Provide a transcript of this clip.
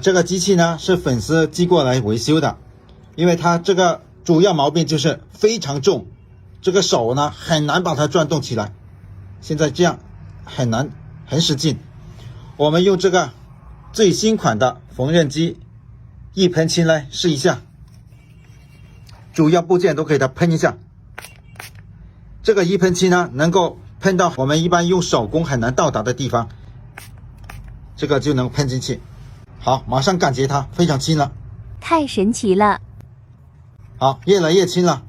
这个机器呢是粉丝寄过来维修的，因为它这个主要毛病就是非常重，这个手呢很难把它转动起来，现在这样很难，很使劲。我们用这个最新款的缝纫机一喷漆来试一下，主要部件都给它喷一下。这个一喷漆呢能够喷到我们一般用手工很难到达的地方，这个就能喷进去。好，马上感觉它非常轻了，太神奇了。好，越来越轻了。